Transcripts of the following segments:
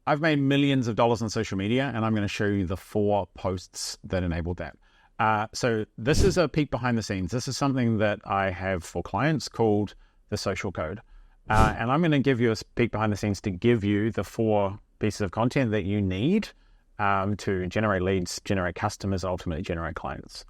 I've made millions of dollars on social media, and I'm going to show you the 4 posts that enabled that. So this is a peek behind the scenes. This is something that I have for clients called the social code. And I'm going to give you a peek behind the scenes to give you the 4 pieces of content that you need to generate leads, generate customers, ultimately generate clients.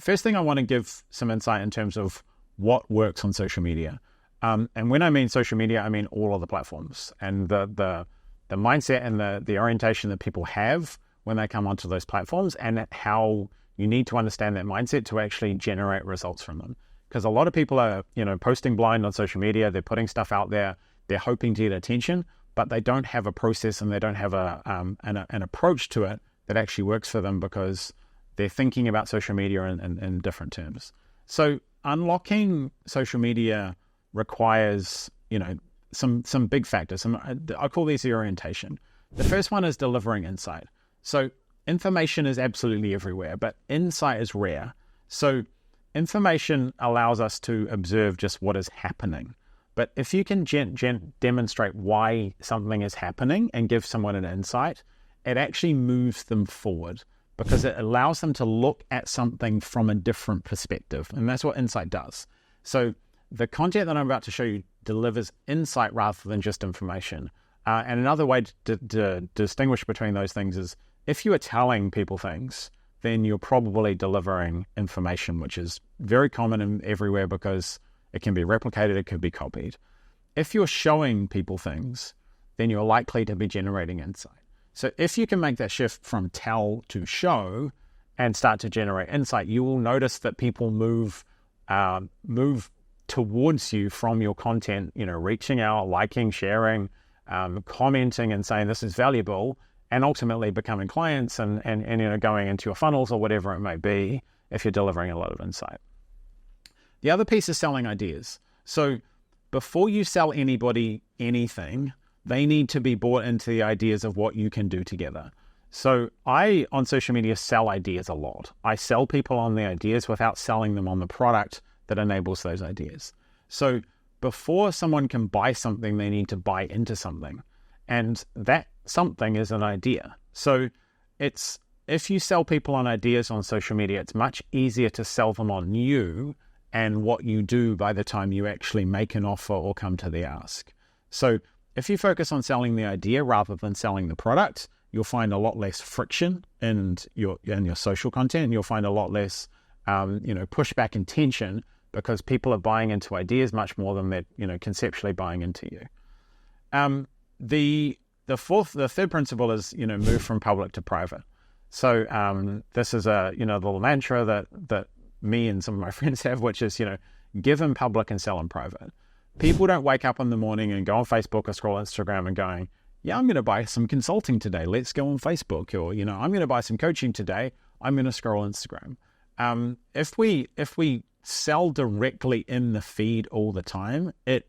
First thing, I want to give some insight in terms of what works on social media. And when I mean social media, I mean all of the platforms and the mindset and the orientation that people have when they come onto those platforms, and how you need to understand that mindset to actually generate results from them. Because a lot of people are, posting blind on social media. They're putting stuff out there. They're hoping to get attention, but they don't have a process and they don't have an approach to it that actually works for them, because they're thinking about social media in different terms. So unlocking social media requires, some big factors. I call these the orientation. The first one is delivering insight. So information is absolutely everywhere, but insight is rare. So information allows us to observe just what is happening. But if you can demonstrate why something is happening and give someone an insight, it actually moves them forward, because it allows them to look at something from a different perspective. And that's what insight does. So the content that I'm about to show you delivers insight rather than just information. And another way to distinguish between those things is, if you are telling people things, then you're probably delivering information, which is very common and everywhere because it can be replicated, it could be copied. If you're showing people things, then you're likely to be generating insight. So if you can make that shift from tell to show and start to generate insight, you will notice that people move towards you from your content, reaching out, liking, sharing, commenting and saying this is valuable, and ultimately becoming clients and going into your funnels or whatever it may be, if you're delivering a lot of insight. The other piece is selling ideas. So before you sell anybody anything, they need to be bought into the ideas of what you can do together. So I, on social media, sell ideas a lot. I sell people on the ideas without selling them on the product that enables those ideas. So before someone can buy something, they need to buy into something. And that something is an idea. So if you sell people on ideas on social media, it's much easier to sell them on you and what you do by the time you actually make an offer or come to the ask. So if you focus on selling the idea rather than selling the product, you'll find a lot less friction in your social content, and you'll find a lot less pushback and tension, because people are buying into ideas much more than they're conceptually buying into you. The third principle is move from public to private. So this is a little mantra that me and some of my friends have, which is give in public and sell in private. People don't wake up in the morning and go on Facebook or scroll Instagram and going, yeah, I'm going to buy some consulting today, let's go on Facebook. Or I'm going to buy some coaching today, I'm going to scroll Instagram. If we sell directly in the feed all the time, it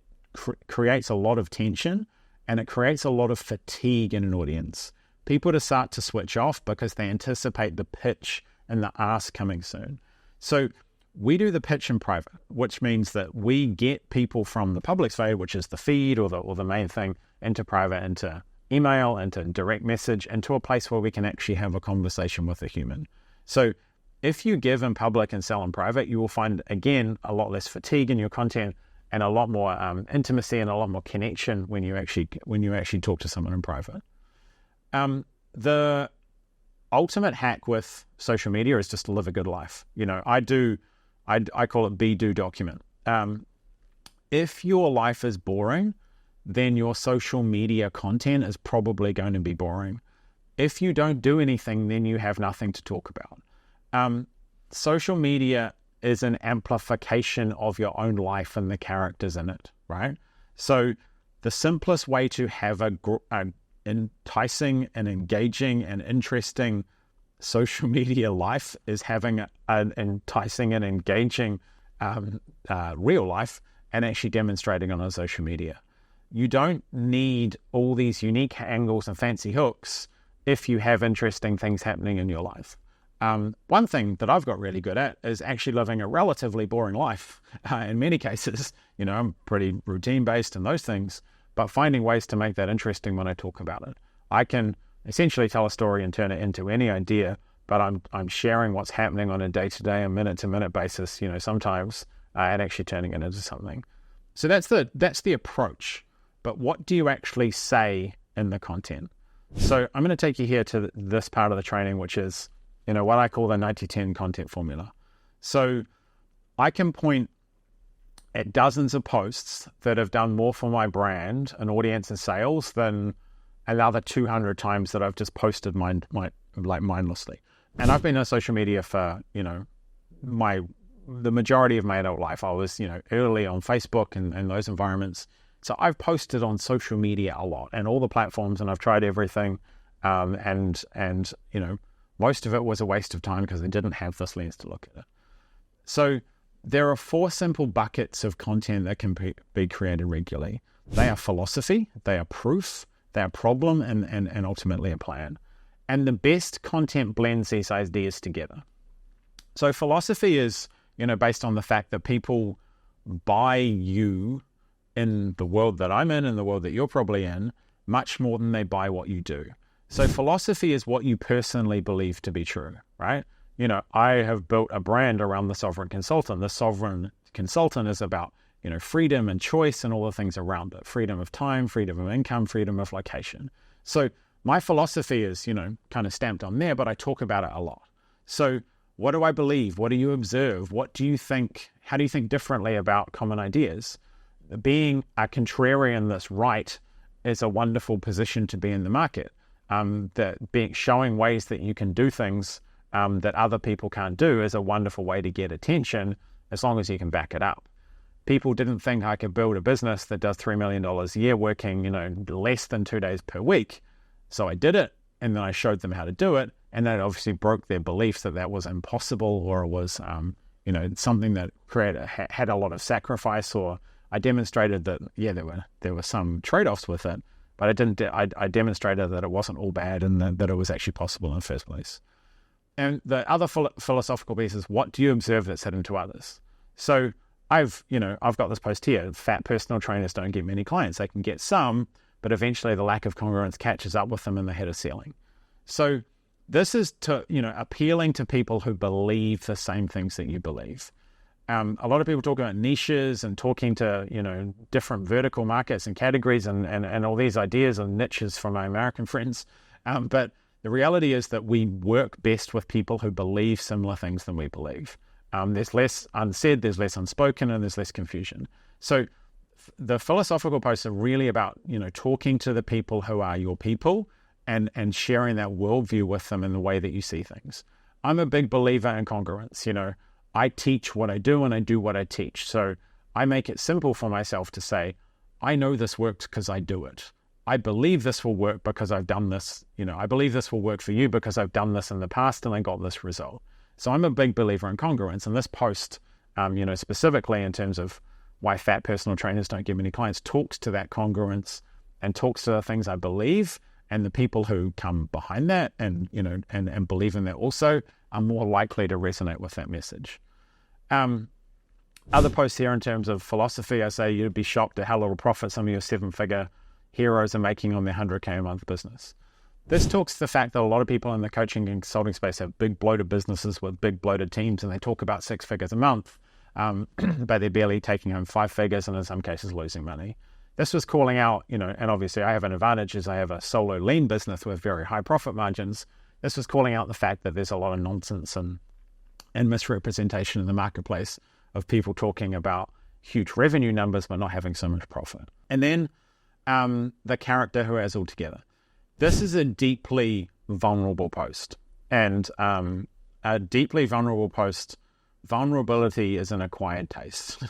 creates a lot of tension, and it creates a lot of fatigue in an audience. People start to switch off because they anticipate the pitch and the ask coming soon. So we do the pitch in private, which means that we get people from the public feed, which is the feed or the main thing, into private, into email, into direct message, into a place where we can actually have a conversation with a human. So if you give in public and sell in private, you will find, again, a lot less fatigue in your content and a lot more intimacy and a lot more connection when you actually talk to someone in private. The ultimate hack with social media is just to live a good life. I call it be, do, document. If your life is boring, then your social media content is probably going to be boring. If you don't do anything, then you have nothing to talk about. Social media is an amplification of your own life and the characters in it, right? So the simplest way to have an enticing and engaging and interesting social media life is having an enticing and engaging real life and actually demonstrating on social media. You don't need all these unique angles and fancy hooks if you have interesting things happening in your life. One thing that I've got really good at is actually living a relatively boring life. In many cases, I'm pretty routine-based in those things, but finding ways to make that interesting when I talk about it. I can essentially tell a story and turn it into any idea, but I'm sharing what's happening on a day-to-day and minute-to-minute basis, sometimes, and actually turning it into something. So that's the approach. But what do you actually say in the content? So I'm going to take you here to this part of the training, which is, what I call the 90-10 content formula. So I can point at dozens of posts that have done more for my brand and audience and sales than another 200 times that I've just posted mindlessly. And I've been on social media for, the majority of my adult life. I was, early on Facebook and those environments. So I've posted on social media a lot and all the platforms, and I've tried everything. And most of it was a waste of time because I didn't have this lens to look at it. So there are 4 simple buckets of content that can be created regularly. They are philosophy, they are proof, they are problem, and ultimately a plan. And the best content blends these ideas together. So philosophy is, based on the fact that people buy you in the world that I'm in and the world that you're probably in, much more than they buy what you do. So philosophy is what you personally believe to be true, right? I have built a brand around the Sovereign Consultant. The Sovereign Consultant is about, freedom and choice and all the things around it. Freedom of time, freedom of income, freedom of location. So my philosophy is, kind of stamped on there, but I talk about it a lot. So what do I believe? What do you observe? What do you think? How do you think differently about common ideas? Being a contrarian that's right is a wonderful position to be in the market. Showing ways that you can do things that other people can't do is a wonderful way to get attention as long as you can back it up. People didn't think I could build a business that does $3 million a year working, less than 2 days per week. So I did it, and then I showed them how to do it, and that obviously broke their beliefs that was impossible, or it was, something that had a lot of sacrifice. Or I demonstrated that, there were some trade-offs with it, but I demonstrated that it wasn't all bad and that it was actually possible in the first place. And the other philosophical piece is, what do you observe that's hidden to others? So I've got this post here: fat personal trainers don't get many clients. They can get some, but eventually the lack of congruence catches up with them and they hit a ceiling. So this is appealing to people who believe the same things that you believe. A lot of people talk about niches and talking to, different vertical markets and categories and all these ideas and niches from my American friends. But the reality is that we work best with people who believe similar things than we believe. There's less unsaid, there's less unspoken, and there's less confusion. So the philosophical posts are really about, talking to the people who are your people and sharing that worldview with them in the way that you see things. I'm a big believer in congruence. I teach what I do and I do what I teach. So I make it simple for myself to say, I know this works because I do it. I believe this will work because I've done this. I believe this will work for you because I've done this in the past and I got this result. So I'm a big believer in congruence. And this post, specifically in terms of why fat personal trainers don't get many clients, talks to that congruence and talks to the things I believe, and the people who come behind that and believe in that also are more likely to resonate with that message. Other posts here in terms of philosophy, I say you'd be shocked at how little profit some of your 7-figure heroes are making on their 100K a month business. This talks to the fact that a lot of people in the coaching and consulting space have big bloated businesses with big bloated teams, and they talk about 6 figures a month, but they're barely taking home 5 figures and in some cases losing money. This was calling out, and obviously I have an advantage as I have a solo lean business with very high profit margins. This was calling out the fact that there's a lot of nonsense and misrepresentation in the marketplace of people talking about huge revenue numbers but not having so much profit. And then the character who has all together. This is a deeply vulnerable post. And a deeply vulnerable post, vulnerability is an acquired taste.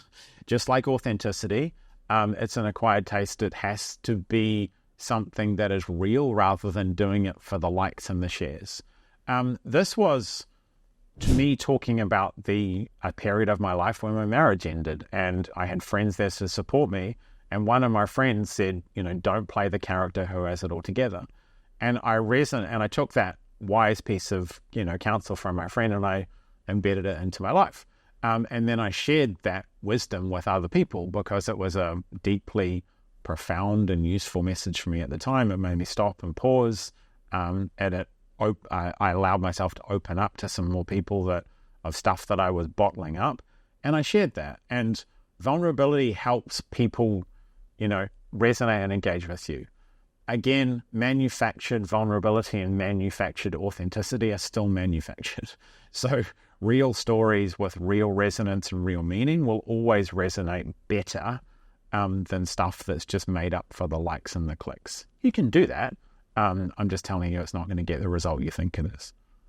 Just like authenticity, it's an acquired taste. It has to be something that is real rather than doing it for the likes and the shares. This was, to me, talking about a period of my life when my marriage ended, and I had friends there to support me. And one of my friends said, don't play the character who has it all together. And I took that wise piece of, counsel from my friend and I embedded it into my life. And then I shared that wisdom with other people because it was a deeply profound and useful message for me at the time. It made me stop and pause, and I allowed myself to open up to some more people of stuff that I was bottling up, and I shared that. And vulnerability helps people, resonate and engage with you. Again, manufactured vulnerability and manufactured authenticity are still manufactured. So real stories with real resonance and real meaning will always resonate better than stuff that's just made up for the likes and the clicks. You can do that. I'm just telling you it's not going to get the result you think it is.